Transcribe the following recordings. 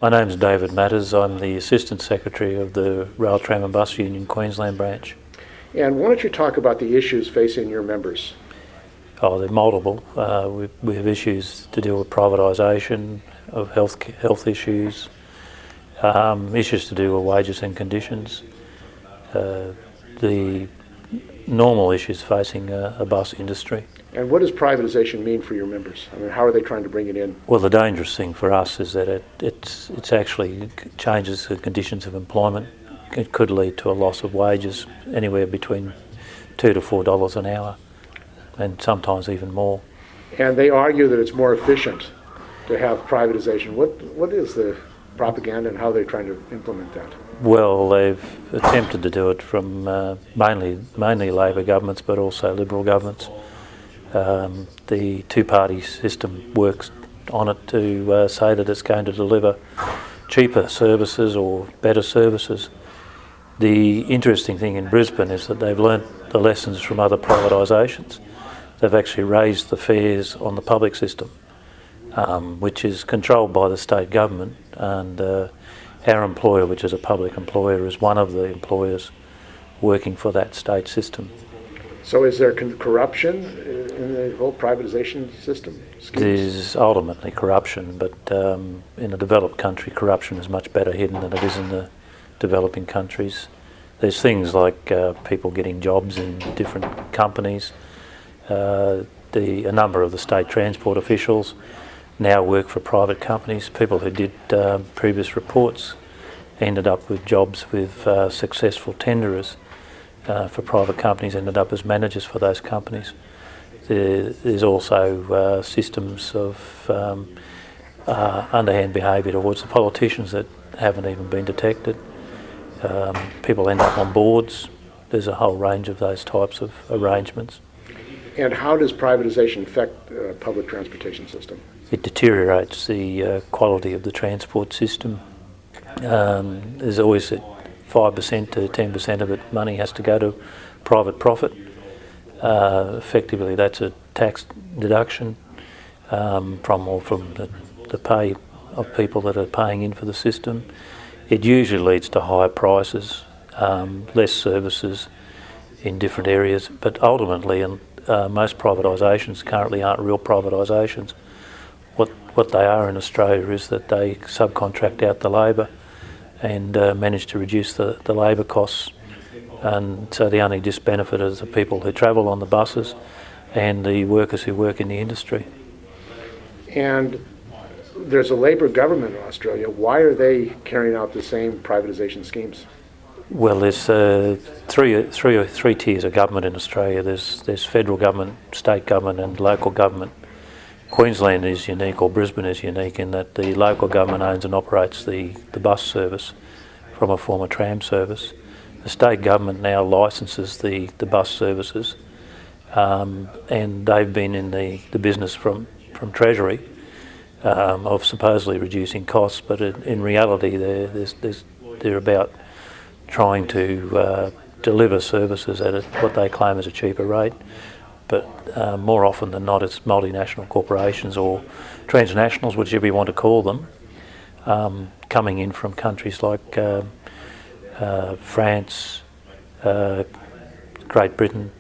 My name's David Matters. I'm the Assistant Secretary of the Rail, Tram and Bus Union Queensland branch. And why don't you talk about the issues facing your members? Oh, they're multiple. We have issues to deal with privatisation, of health issues, issues to do with wages and conditions, the normal issues facing a bus industry. And what does privatization mean for your members? I mean, how are they trying to bring it in? Well, the dangerous thing for us is that it's actually changes the conditions of employment. It could lead to a loss of wages anywhere between $2 to $4 an hour, and sometimes even more. And they argue that it's more efficient to have privatization. What is the propaganda and how are they trying to implement that? Well, they've attempted to do it from mainly Labor governments, but also Liberal governments. The two-party system works on it to say that it's going to deliver cheaper services or better services. The interesting thing in Brisbane is that they've learnt the lessons from other privatisations. They've actually raised the fares on the public system, which is controlled by the state government, and our employer, which is a public employer, is one of the employers working for that state system. So is there corruption in the whole privatization system? There's ultimately corruption, but in a developed country, corruption is much better hidden than it is in the developing countries. There's things like people getting jobs in different companies. A number of the state transport officials now work for private companies. People who did previous reports ended up with jobs with successful tenderers for private companies, ended up as managers for those companies. There's also systems of underhand behaviour towards the politicians that haven't even been detected. People end up on boards. There's a whole range of those types of arrangements. And how does privatization affect the public transportation system? It deteriorates the quality of the transport system. There's always 5% to 10% of it money has to go to private profit. Effectively, that's a tax deduction from the pay of people that are paying in for the system. It usually leads to higher prices, less services in different areas, but ultimately, most privatisations currently aren't real privatisations. What they are in Australia is that they subcontract out the labour and manage to reduce the labour costs, and so the only disbenefit is the people who travel on the buses and the workers who work in the industry. And there's a Labor government in Australia. Why are they carrying out the same privatisation schemes? Well, there's three tiers of government in Australia. There's federal government, state government and local government. Queensland is unique, or Brisbane is unique, in that the local government owns and operates the bus service from a former tram service. The state government now licenses the bus services, and they've been in the business from Treasury of supposedly reducing costs, but in reality they're about trying to deliver services at what they claim is a cheaper rate. But more often than not, it's multinational corporations or transnationals, whichever you want to call them, coming in from countries like France, Great Britain.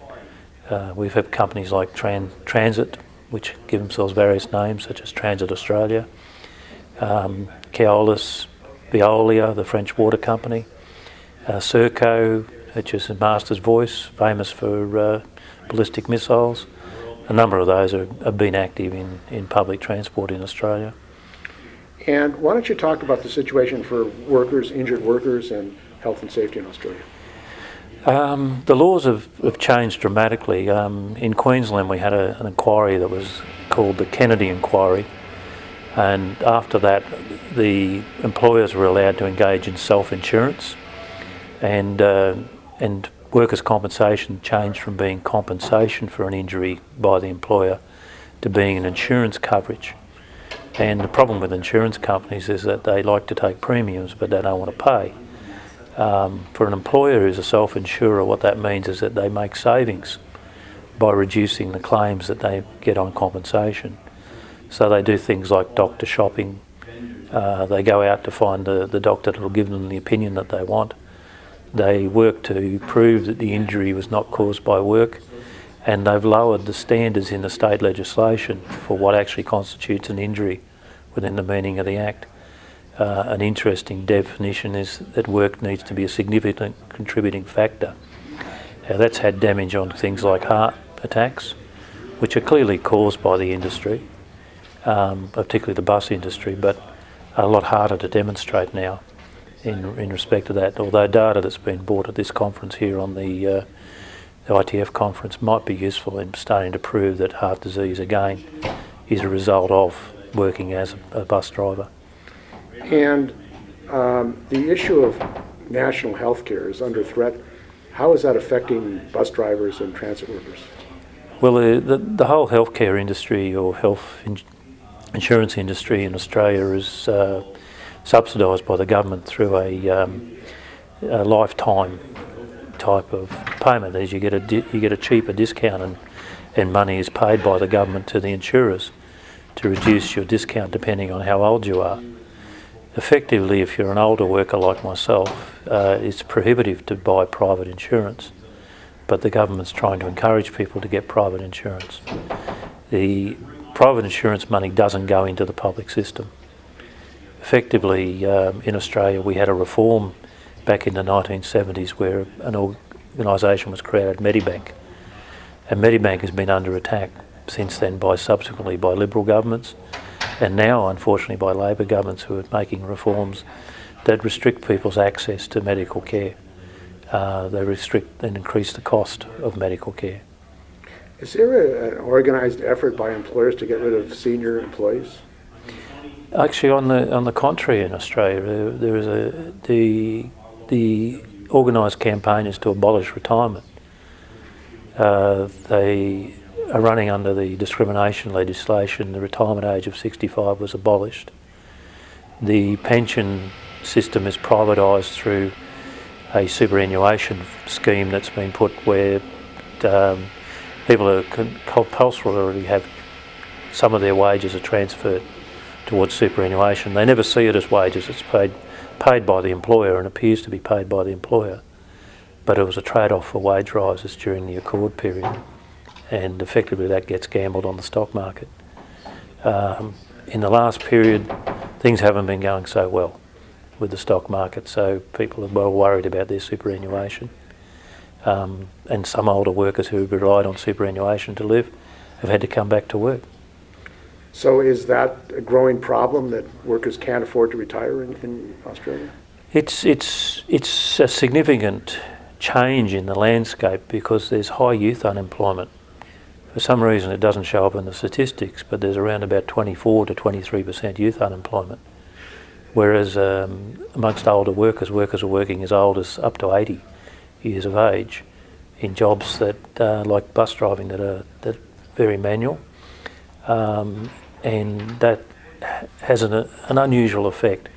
We've had companies like Transit, which give themselves various names, such as Transit Australia, Keolis, Veolia, the French water company, Serco, which is Master's Voice, famous for ballistic missiles. A number of those have been active in public transport in Australia. And why don't you talk about the situation for workers, injured workers, and health and safety in Australia? The laws have changed dramatically. In Queensland we had an inquiry that was called the Kennedy Inquiry, and after that the employers were allowed to engage in self-insurance, and workers' compensation changed from being compensation for an injury by the employer to being an insurance coverage. And the problem with insurance companies is that they like to take premiums, but they don't want to pay. For an employer who's a self-insurer, what that means is that they make savings by reducing the claims that they get on compensation. So they do things like doctor shopping, They go out to find the doctor that will give them the opinion that they want. They work to prove that the injury was not caused by work, and they've lowered the standards in the state legislation for what actually constitutes an injury within the meaning of the Act. An interesting definition is that work needs to be a significant contributing factor. That's had damage on things like heart attacks, which are clearly caused by the industry, particularly the bus industry, but a lot harder to demonstrate now in respect to that. Although data that's been brought at this conference here on the ITF conference might be useful in starting to prove that heart disease again is a result of working as a bus driver. And the issue of national health care is under threat. How is that affecting bus drivers and transit workers? Well, the whole healthcare industry or health insurance industry in Australia is subsidised by the government through a lifetime type of payment. As you get a cheaper discount, and money is paid by the government to the insurers to reduce your discount depending on how old you are. Effectively, if you're an older worker like myself, it's prohibitive to buy private insurance, but the government's trying to encourage people to get private insurance. The private insurance money doesn't go into the public system. Effectively, in Australia, we had a reform back in the 1970s where an organisation was created, Medibank, and Medibank has been under attack since then subsequently by Liberal governments, and now unfortunately by Labor governments who are making reforms that restrict people's access to medical care. They restrict and increase the cost of medical care. Is there an organised effort by employers to get rid of senior employees? Actually, on the contrary, in Australia, there is the organised campaign is to abolish retirement. They are running under the discrimination legislation. The retirement age of 65 was abolished. The pension system is privatised through a superannuation scheme that's been put where people are compulsorily have some of their wages are transferred towards superannuation. They never see it as wages. It's paid by the employer and appears to be paid by the employer. But it was a trade-off for wage rises during the accord period, and effectively that gets gambled on the stock market. In the last period, things haven't been going so well with the stock market, so people are well worried about their superannuation. And some older workers who have relied on superannuation to live have had to come back to work. So is that a growing problem that workers can't afford to retire in Australia? It's a significant change in the landscape because there's high youth unemployment. For some reason it doesn't show up in the statistics, but there's around about 24 to 23% youth unemployment. Whereas amongst older workers are working as old as up to 80 years of age in jobs that like bus driving that are very manual. And that has an unusual effect.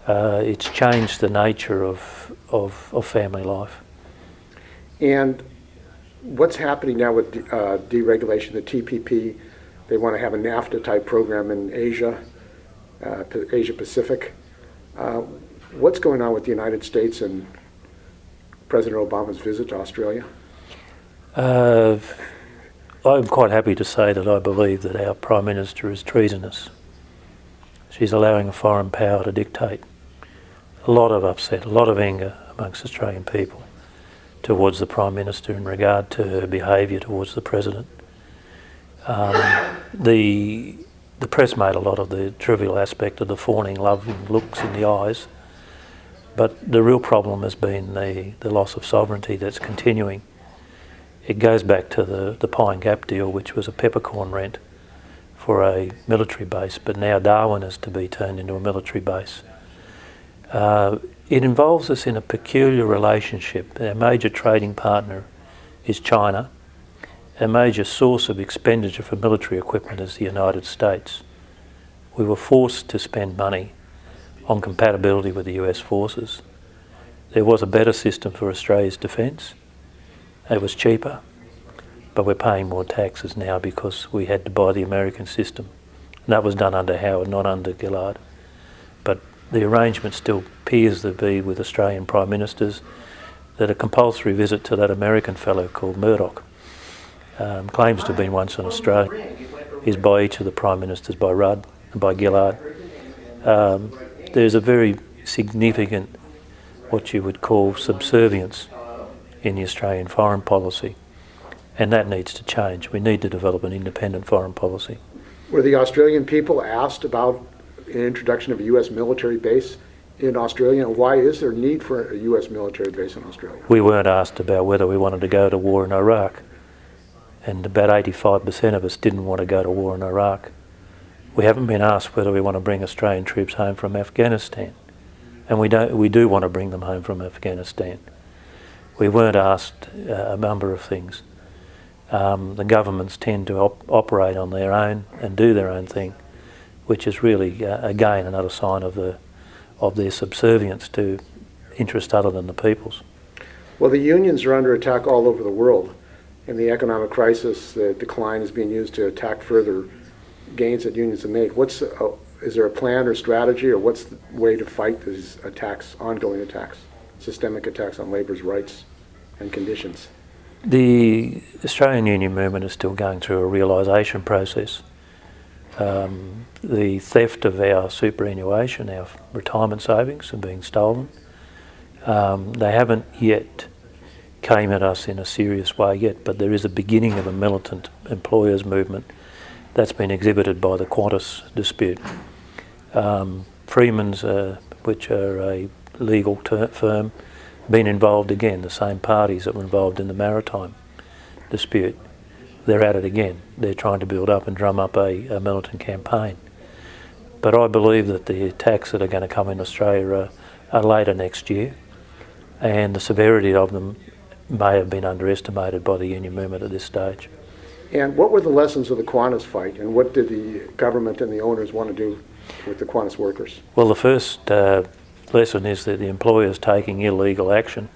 It's changed the nature of family life. And what's happening now with deregulation, the TPP? They want to have a NAFTA type program in Asia, Asia Pacific. What's going on with the United States and President Obama's visit to Australia? I'm quite happy to say that I believe that our Prime Minister is treasonous. She's allowing a foreign power to dictate. A lot of upset, a lot of anger amongst Australian people towards the Prime Minister in regard to her behaviour towards the President. The press made a lot of the trivial aspect of the fawning, loving looks in the eyes, but the real problem has been the loss of sovereignty that's continuing. It goes back to the Pine Gap deal, which was a peppercorn rent for a military base, but now Darwin is to be turned into a military base. It involves us in a peculiar relationship. Our major trading partner is China. Our major source of expenditure for military equipment is the United States. We were forced to spend money on compatibility with the US forces. There was a better system for Australia's defence. It was cheaper, but we're paying more taxes now because we had to buy the American system. And that was done under Howard, not under Gillard. the arrangement still appears to be with Australian Prime Ministers that a compulsory visit to that American fellow called Murdoch, claims to have been once in Australia, is by each of the Prime Ministers, by Rudd and by Gillard. There's a very significant, what you would call, subservience in the Australian foreign policy, and that needs to change. We need to develop an independent foreign policy. Were the Australian people asked about an introduction of a U.S. military base in Australia, and why is there need for a U.S. military base in Australia? We weren't asked about whether we wanted to go to war in Iraq, and about 85% of us didn't want to go to war in Iraq. We haven't been asked whether we want to bring Australian troops home from Afghanistan, and we do want to bring them home from Afghanistan. We weren't asked a number of things. The governments tend to operate on their own and do their own thing, which is really, again, another sign of their subservience to interest other than the people's. Well, the unions are under attack all over the world. In the economic crisis, the decline is being used to attack further gains that unions have made. Is there a plan or strategy, or what's the way to fight these attacks, ongoing attacks, systemic attacks on labour's rights and conditions? The Australian union movement is still going through a realisation process. The theft of our superannuation, our retirement savings, are being stolen. They haven't yet came at us in a serious way yet, but there is a beginning of a militant employers movement that's been exhibited by the Qantas dispute. Freeman's, which are a legal firm, been involved again, the same parties that were involved in the maritime dispute. They're at it again. They're trying to build up and drum up a militant campaign. But I believe that the attacks that are going to come in Australia are later next year, and the severity of them may have been underestimated by the union movement at this stage. And what were the lessons of the Qantas fight, and what did the government and the owners want to do with the Qantas workers? Well, the first lesson is that the employers taking illegal action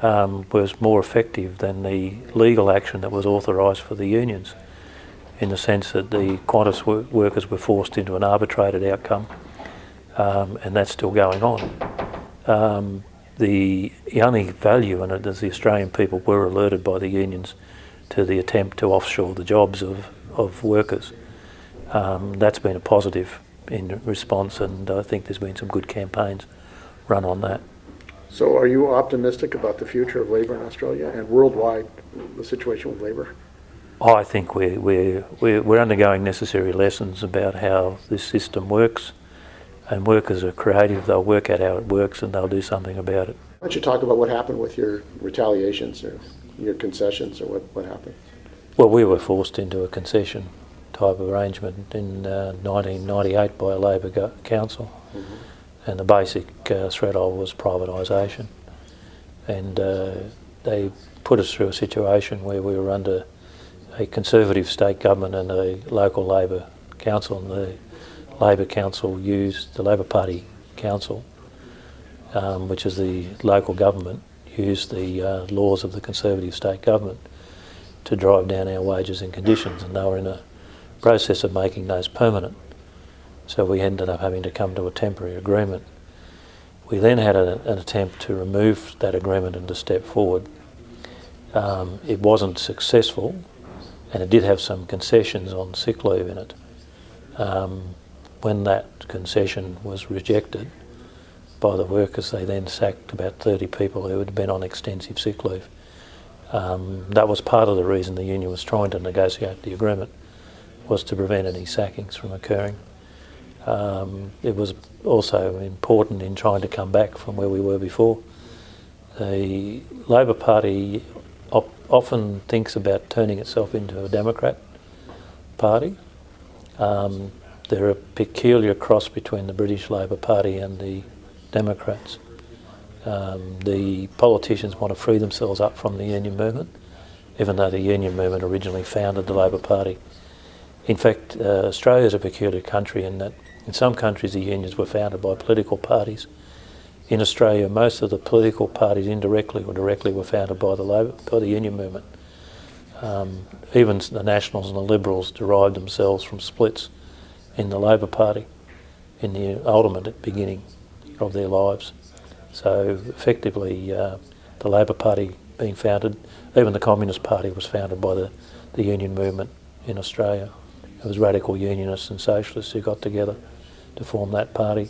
was more effective than the legal action that was authorised for the unions, in the sense that the Qantas workers were forced into an arbitrated outcome, and that's still going on. The only value in it is the Australian people were alerted by the unions to the attempt to offshore the jobs of workers. That's been a positive in response, and I think there's been some good campaigns run on that. So are you optimistic about the future of labour in Australia and worldwide, the situation with labour? I think we're undergoing necessary lessons about how this system works, and workers are creative. They'll work out how it works and they'll do something about it. Why don't you talk about what happened with your retaliations or your concessions, or what happened? Well, we were forced into a concession type of arrangement in 1998 by a Labor council, and the basic threat of was privatisation, and they put us through a situation where we were under a Conservative state government and a local Labor council, and the Labor council used, the Labor Party council, which is the local government, used the laws of the Conservative state government to drive down our wages and conditions, and they were in a process of making those permanent. So we ended up having to come to a temporary agreement. We then had an attempt to remove that agreement and to step forward. It wasn't successful, and it did have some concessions on sick leave in it. When that concession was rejected by the workers, they then sacked about 30 people who had been on extensive sick leave. That was part of the reason the union was trying to negotiate the agreement, was to prevent any sackings from occurring. It was also important in trying to come back from where we were before. The Labor Party often thinks about turning itself into a Democrat party. They're a peculiar cross between the British Labor Party and the Democrats. The politicians want to free themselves up from the union movement, even though the union movement originally founded the Labor Party. In fact, Australia is a peculiar country in that in some countries the unions were founded by political parties. In Australia, most of the political parties indirectly or directly were founded by the union movement. Even the Nationals and the Liberals derived themselves from splits in the Labor Party. in the ultimate beginning of their lives. So effectively, the Labor Party being founded, even the Communist Party was founded by the union movement in Australia. It was radical unionists and socialists who got together to form that party.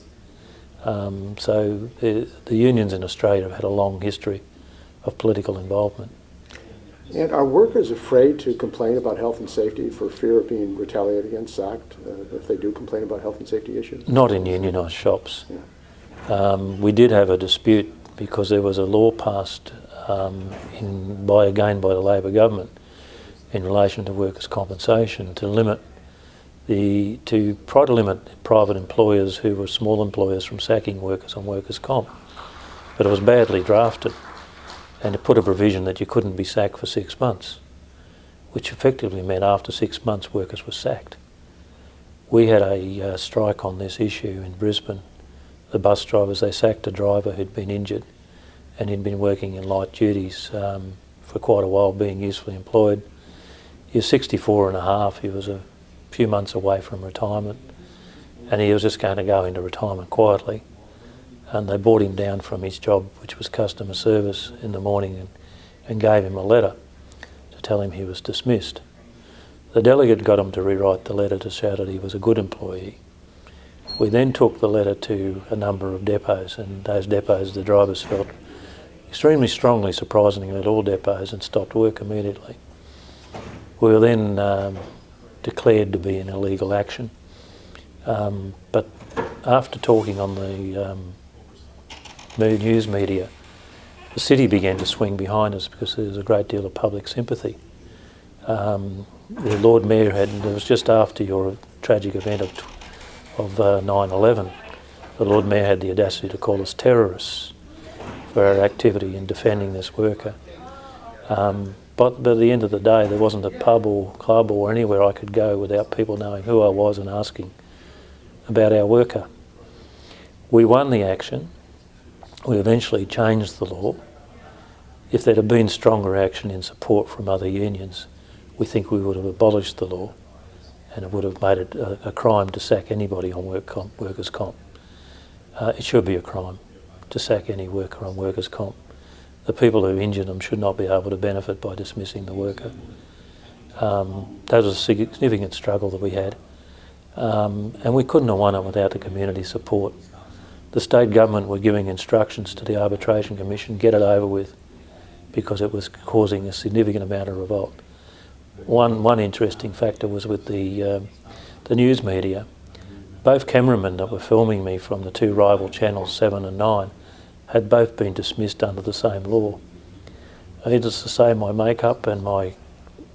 So the unions in Australia have had a long history of political involvement. And are workers afraid to complain about health and safety for fear of being retaliated against, sacked, if they do complain about health and safety issues? Not in unionised shops. Yeah. We did have a dispute because there was a law passed by the Labor government in relation to workers' compensation to try to limit private employers who were small employers from sacking workers on workers' comp. But it was badly drafted, and it put a provision that you couldn't be sacked for 6 months, which effectively meant after 6 months workers were sacked. We had a strike on this issue in Brisbane. The bus drivers, they sacked a driver who'd been injured and he'd been working in light duties for quite a while, being usefully employed. He was 64 and a half, he was a few months away from retirement, and he was just going to go into retirement quietly. And they brought him down from his job, which was customer service, in the morning and gave him a letter to tell him he was dismissed. The delegate got him to rewrite the letter to show that he was a good employee. We then took the letter to a number of depots, and those depots, the drivers felt extremely strongly, surprisingly, at all depots, and stopped work immediately. We were then declared to be an illegal action. But after talking on the news media, the city began to swing behind us because there was a great deal of public sympathy. The Lord Mayor it was just after your tragic event of 9/11, the Lord Mayor had the audacity to call us terrorists for our activity in defending this worker. But at the end of the day, there wasn't a pub or club or anywhere I could go without people knowing who I was and asking about our worker. We won the action. We eventually changed the law. If there had been stronger action in support from other unions, we think we would have abolished the law, and it would have made it a crime to sack anybody on workers' comp. It should be a crime to sack any worker on workers' comp. The people who injured them should not be able to benefit by dismissing the worker. That was a significant struggle that we had, and we couldn't have won it without the community support. The state government were giving instructions to the Arbitration Commission, get it over with, because it was causing a significant amount of revolt. One interesting factor was with the news media. Both cameramen that were filming me from the two rival channels, 7 and 9, had both been dismissed under the same law. Needless to say, my makeup and my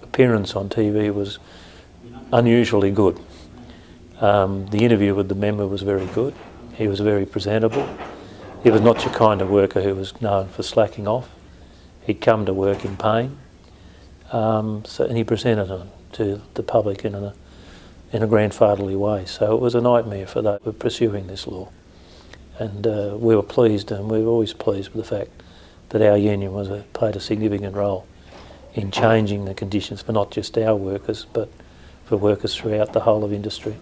appearance on TV was unusually good. The interview with the member was very good. He was very presentable. He was not your kind of worker who was known for slacking off. He'd come to work in pain, and he presented it to the public in a grandfatherly way. So it was a nightmare for those who were pursuing this law. And we were pleased, and we were always pleased with the fact that our union played a significant role in changing the conditions for not just our workers, but for workers throughout the whole of industry.